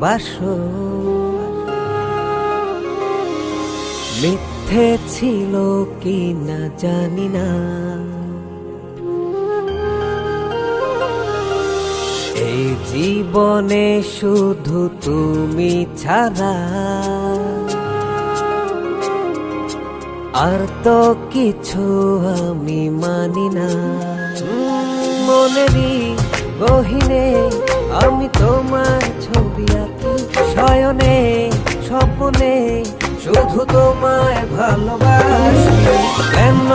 ভালোবাসো। মিথ্যে ছিল কি না জানি না, এই জীবনে শুধু তুমি ছাড়া আর তো কিছু আমি মানি না। মনেরই গহীনে আমি তোমার ছবি আঁকি, শয়নে স্বপ্নে শুধু তোমায় ভালোবাসি। কেন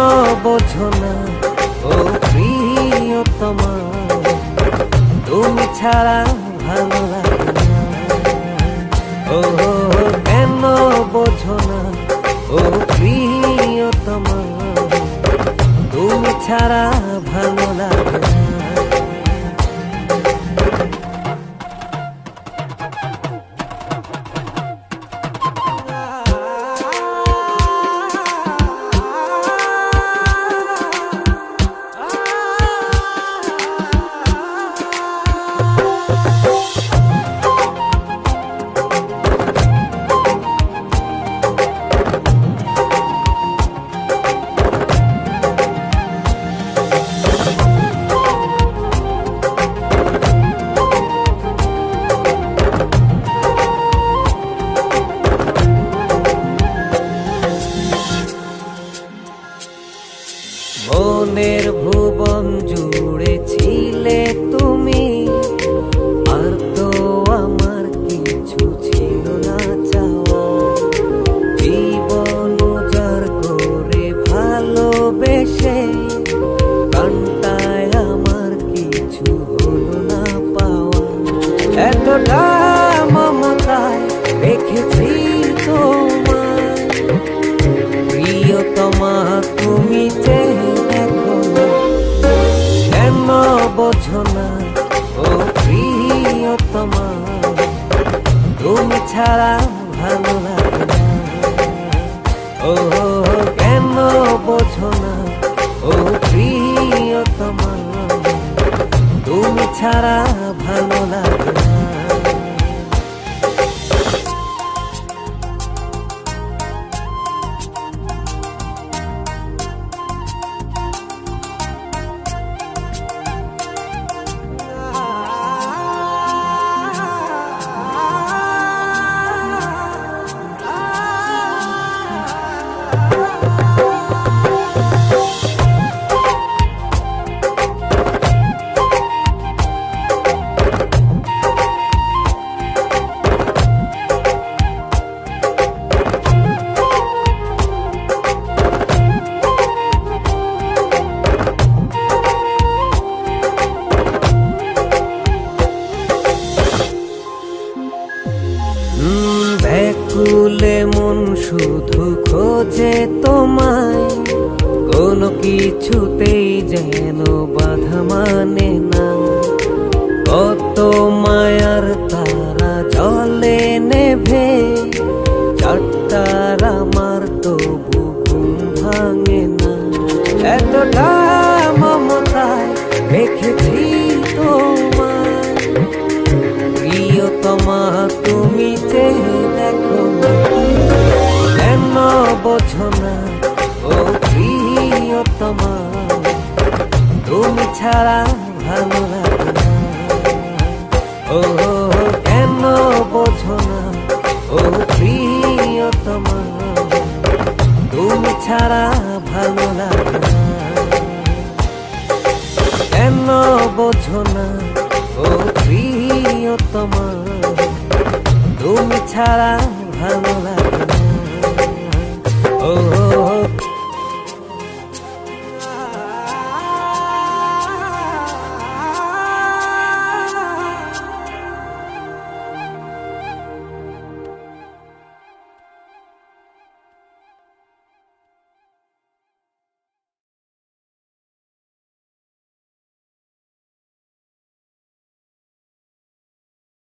বোঝো না ও প্রিয়তমা, তুমি ছাড়া ভালো লাগে না। ও কেন বোঝো না ও প্রিয়তমা, তুমি ছাড়া ভালো লাগে না। মনের ভুবন জুড়ে ছিলে তুমি, আর তো আমার কিছু ছিল না চাওয়া। জীবন উজাড় করে ভালোবেসে কান্তায় আমার কিছু হলো না পাওয়া। এতটা মমতায় রেখেছি তোমায় প্রিয়তমা, তুমি চেয়ে দেখো না। কেন বোঝো না ও প্রিয়তমা, তুমি ছাড়া ভালো লাগে না। ও কেন বোঝো না ও প্রিয়তমা, তুমি ছাড়া ভালো লাগে না। ব্যাকুলে মন শুধু খোঁজে তোমায়, কোনো কিছুতেই যেন বাধা মানে না। কত মায়ার তারা জলে নেভে, চারটার আমার তবু ঘুম ভাঙে না। এতটা মমতায় রেখেছি তোমায় প্রিয়তমা, তুমি চেয়ে দেখো না। কেন বোঝো না ও প্রিয়তমা, তুমি ছাড়া ভালো লাগে না। ও কেন বোঝো না ও প্রিয়তমা, তুমি ছাড়া ভালো লাগে না। কেন বোঝো না ও প্রিয়তমা, তুমি ছাড়া ভালো লাগে।